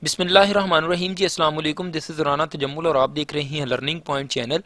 बिस्मिल्लाहिर्रहमानिर्रहीम जी, अस्सलाम वालेकुम। दिस इज़ राना तजम्मुल और आप देख रहे हैं लर्निंग पॉइंट चैनल।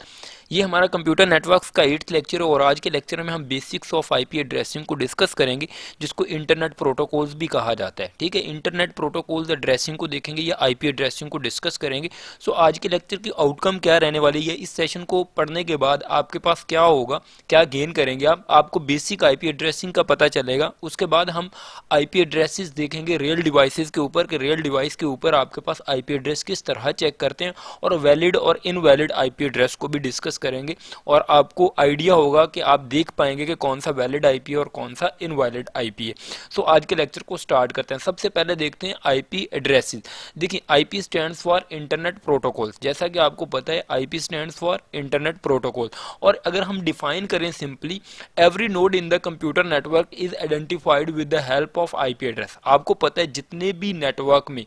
ये हमारा कंप्यूटर नेटवर्क्स का 8th लेक्चर है और आज के लेक्चर में हम बेसिक्स ऑफ आईपी एड्रेसिंग को डिस्कस करेंगे, जिसको इंटरनेट प्रोटोकॉल्स भी कहा जाता है। ठीक है, इंटरनेट प्रोटोकॉल्स एड्रेसिंग को देखेंगे या आईपी एड्रेसिंग को डिस्कस करेंगे। सो आज के लेक्चर की आउटकम क्या रहने वाली है, इस सेशन को पढ़ने के बाद आपके पास क्या होगा, क्या गेन करेंगे आपको बेसिक आईपी एड्रेसिंग का पता चलेगा। उसके बाद हम आईपी एड्रेसेस देखेंगे रियल डिवाइसेस के ऊपर कि रियल डिवाइस के ऊपर आपके पास आईपी एड्रेस किस तरह चेक करते हैं, और वैलिड और इनवैलिड आईपी एड्रेस को भी डिस्कस करेंगे। और आपको आइडिया होगा कि आप देख पाएंगे कि कौन सा वैलिड आईपी है और कौन सा इनवैलिड आईपी है। सो आज के लेक्चर को स्टार्ट करते हैं। सबसे पहले देखते हैं आईपी एड्रेसेस। देखिए, IP stands for internet protocols. जैसा कि आपको पता है, IP stands for internet protocol. और अगर हम डिफाइन करें simply, every node in the computer network is identified with the help of IP address. आपको पता है, जितने भी नेटवर्क में,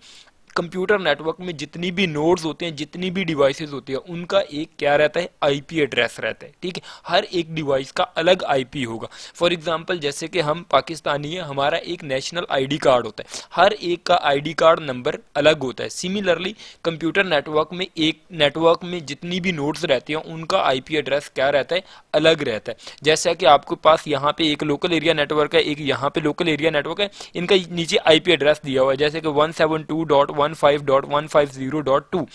कंप्यूटर नेटवर्क में जितनी भी नोड्स होते हैं, जितनी भी डिवाइसेस होती है, उनका एक क्या रहता है, आईपी एड्रेस रहता है। ठीक है, हर एक डिवाइस का अलग आईपी होगा। फॉर एग्जांपल, जैसे कि हम पाकिस्तानी है, हमारा एक नेशनल आईडी कार्ड होता है, हर एक का आईडी कार्ड नंबर अलग होता है। सिमिलरली कंप्यूटर नेटवर्क में, एक नेटवर्क में जितनी भी नोड्स रहती हैं, उनका आईपी एड्रेस क्या रहता है, अलग रहता है। जैसा कि आपके पास यहाँ पे एक लोकल एरिया नेटवर्क है, एक यहाँ पे लोकल एरिया नेटवर्क है, इनका नीचे आईपी एड्रेस दिया हुआ है, जैसे कि 172.15.150.2,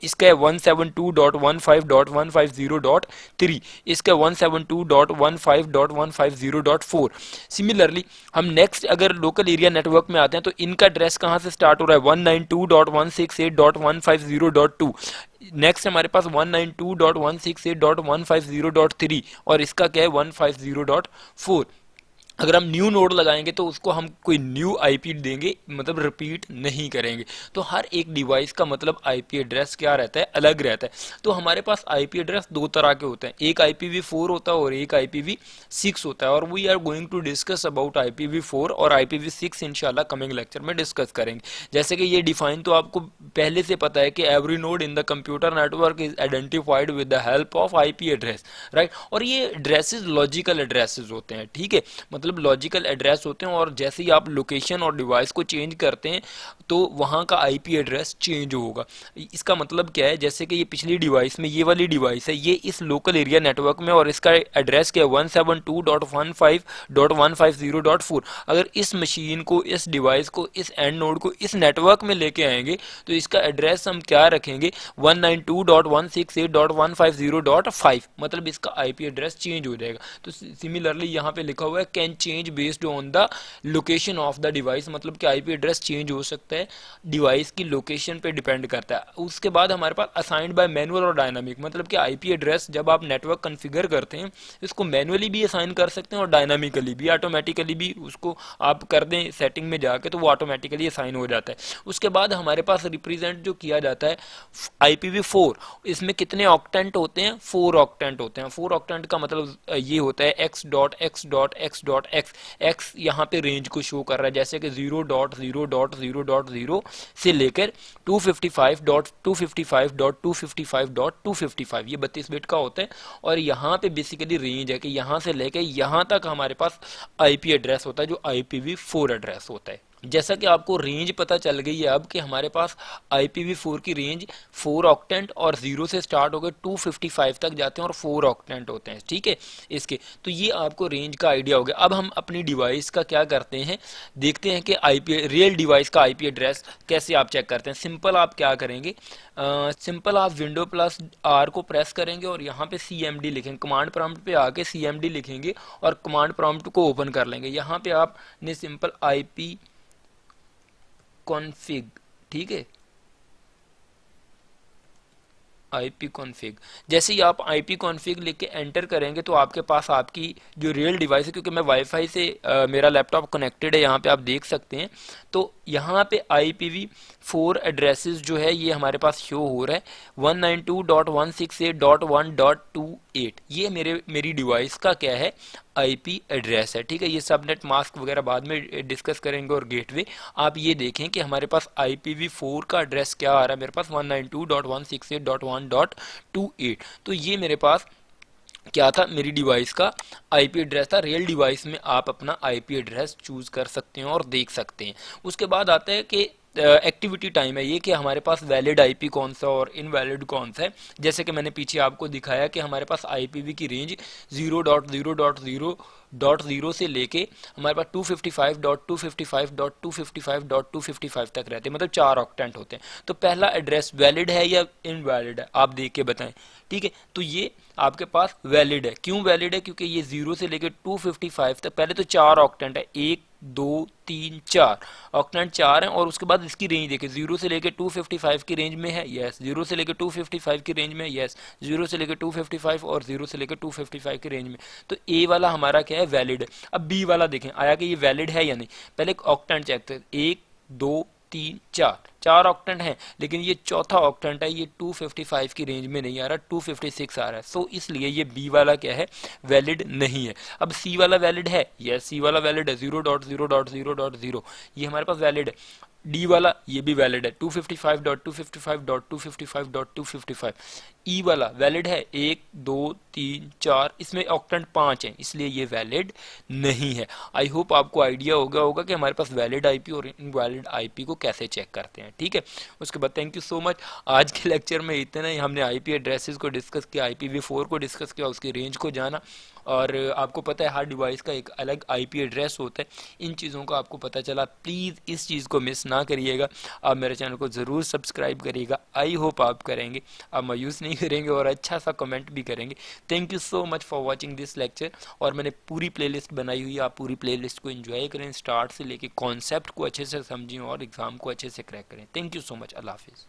इसका है 172.15.150.3, इसका 172.15.150.4। सिमिलरली हम नेक्स्ट अगर लोकल एरिया नेटवर्क में आते हैं, तो इनका एड्रेस कहाँ से स्टार्ट हो रहा है, 192.168.150.2। नेक्स्ट हमारे पास 192.168.150.3 और इसका क्या है, 150.4। अगर हम न्यू नोड लगाएंगे तो उसको हम कोई न्यू आईपी देंगे, मतलब रिपीट नहीं करेंगे। तो हर एक डिवाइस का मतलब आईपी एड्रेस क्या रहता है, अलग रहता है। तो हमारे पास आईपी एड्रेस दो तरह के होते हैं, एक IPv4 होता है और एक IPv6 होता है। और we are going to discuss about IPv4 और IPv6 इंशाल्लाह कमिंग लेक्चर में डिस्कस करेंगे। जैसे कि ये डिफाइन तो आपको पहले से पता है कि every node in the computer network is identified with the help of IP address, right. और ये एड्रेसेस लॉजिकल एड्रेसेस होते हैं। ठीक है, मतलब लॉजिकल एड्रेस होते हैं, और जैसे ही आप लोकेशन और डिवाइस को चेंज करते हैं तो वहाँ का आईपी एड्रेस चेंज होगा। इसका मतलब क्या है, जैसे कि ये पिछली डिवाइस में, ये वाली डिवाइस है, ये इस लोकल एरिया नेटवर्क में, और इसका एड्रेस क्या है, 172.15.150.4। अगर इस मशीन को, इस डिवाइस को, इस एंड नोड को इस नेटवर्क में लेके आएंगे तो इसका एड्रेस हम क्या रखेंगे, 192.168.150.5, मतलब इसका आईपी एड्रेस चेंज हो जाएगा। तो सिमिलरली यहाँ पे लिखा हुआ है can change based on the location of the device, मतलब कि आईपी एड्रेस चेंज हो सकता है, डिवाइस की लोकेशन पे डिपेंड करता है। उसके बाद हमारे पास असाइंड बाय मैनुअल और डायनामिक, मतलब कि आईपी एड्रेस जब आप नेटवर्क कॉन्फ़िगर करते हैं, इसको मैनुअली भी असाइन कर सकते हैं और डायनामिकली भी, ऑटोमेटिकली भी उसको आप कर दें सेटिंग में जाके तो वो ऑटोमेटिकली असाइन हो जाता है। उसके बाद हमारे पास रिप्रेजेंट जो किया जाता है IPv4, इसमें कितने ऑक्टेंट होते हैं, 4 ऑक्टेंट होते हैं। 4 ऑक्टेंट का मतलब ये होता है x.x.x.x। x यहाँ पे रेंज को शो कर रहा है, जैसे कि 0.0.0.0 से लेकर 255.255.255.255, ये 32 बिट का होता है। और यहाँ पे बेसिकली रेंज है कि यहाँ से लेकर यहाँ तक हमारे पास आईपी एड्रेस होता है, जो IPv4 एड्रेस होता है। जैसा कि आपको रेंज पता चल गई है अब कि हमारे पास IPv4 की रेंज 4 ऑक्टेंट और 0 से स्टार्ट होकर 255 तक जाते हैं और 4 ऑक्टेंट होते हैं। ठीक है, इसके तो ये आपको रेंज का आइडिया हो गया। अब हम अपनी डिवाइस का क्या करते हैं, देखते हैं कि आईपी रियल डिवाइस का आईपी एड्रेस कैसे आप चेक करते हैं। सिंपल आप क्या करेंगे, सिंपल आप विंडो प्लस R को प्रेस करेंगे और यहाँ पे CMD लिखेंगे, कमांड प्रॉम्प्ट पे आके CMD लिखेंगे और कमांड प्रॉम्प्ट को ओपन कर लेंगे। यहाँ पे आपने सिंपल IP कॉन्फ़िग, ठीक है, IP कॉन्फ़िग, जैसे ही आप IP कॉन्फ़िग लिख के एंटर करेंगे तो आपके पास आपकी जो रियल डिवाइस है, क्योंकि मैं वाईफाई से मेरा लैपटॉप कनेक्टेड है, यहाँ पे आप देख सकते हैं। तो यहाँ पे IPv4 एड्रेसेस जो है ये हमारे पास शो हो रहा है 192.168.1.28, ये मेरी डिवाइस का क्या है, आईपी एड्रेस है। ठीक है, ये सबनेट मास्क वगैरह बाद में डिस्कस करेंगे और गेटवे। आप ये देखें कि हमारे पास IPv4 का एड्रेस क्या आ रहा है, मेरे पास 192.168.1.28। तो ये मेरे पास क्या था, मेरी डिवाइस का आईपी एड्रेस था। रियल डिवाइस में आप अपना आईपी एड्रेस चूज कर सकते हैं और देख सकते हैं। उसके बाद आता है कि एक्टिविटी टाइम है ये कि हमारे पास वैलिड आईपी कौन सा और इनवैलिड कौन सा है। जैसे कि मैंने पीछे आपको दिखाया कि हमारे पास आईपीवी की रेंज 0.0.0.0 से लेके हमारे पास 255.255.255.255 तक रहते हैं, मतलब 4 ऑक्टेंट होते हैं। तो पहला एड्रेस वैलिड है या इनवैलिड है, आप देख के बताएं। ठीक है, तो ये आपके पास वैलिड है। क्यों वैलिड है? क्योंकि ये 0 से लेकर 255 तक पहले तो 4 ऑक्टेंट है, 1 2 3 4 ऑक्टेंट 4 हैं, और उसके बाद इसकी रेंज देखिए 0 से लेकर 255 की रेंज में है, यस। 0 से लेकर 255 की रेंज में, यस। 0 से लेकर 255 और 0 से लेकर 255 की रेंज में। तो ए वाला हमारा क्या है? वैलिड है। अब बी वाला देखें आया कि ये वैलिड है या नहीं। पहले ऑक्टेंट चेक करें, 1 2 3 4 4 ऑक्टेंट हैं, लेकिन ये चौथा ऑक्टेंट है, ये 255 की रेंज में नहीं आ रहा, 256 आ रहा है। सो इसलिए ये बी वाला क्या है? वैलिड नहीं है। अब सी वाला वैलिड है, यस सी वाला वैलिड है, 0.0.0.0 ये हमारे पास वैलिड है। डी वाला ये भी वैलिड है, 255.255.255.255। ई वाला वैलिड है, 1 2 3 4, इसमें ऑक्टेंट 5 हैं, इसलिए ये वैलिड नहीं है। आई होप आपको आइडिया हो गया होगा कि हमारे पास वैलिड आईपी और इनवैलिड आईपी को कैसे चेक करते हैं। ठीक है, उसके बाद थैंक यू सो मच। आज के लेक्चर में इतना ही। हमने आईपी एड्रेसेस को डिस्कस किया, IPv4 को डिस्कस किया, उसकी रेंज को जाना, और आपको पता है हर डिवाइस का एक अलग आईपी एड्रेस होता है। इन चीज़ों का आपको पता चला। प्लीज़ इस चीज़ को मिस ना करिएगा। आप मेरे चैनल को ज़रूर सब्सक्राइब करिएगा। आई होप आप करेंगे, आप मायूस नहीं करेंगे और अच्छा सा कमेंट भी करेंगे। Thank you so much for watching this lecture. और मैंने पूरी प्लेलिस्ट बनाई हुई है, आप पूरी प्लेलिस्ट को एंजॉय करें, स्टार्ट से लेके कॉन्सेप्ट को अच्छे से समझें और एग्ज़ाम को अच्छे से क्रैक करें। Thank you so much. अल्लाह हाफिज़।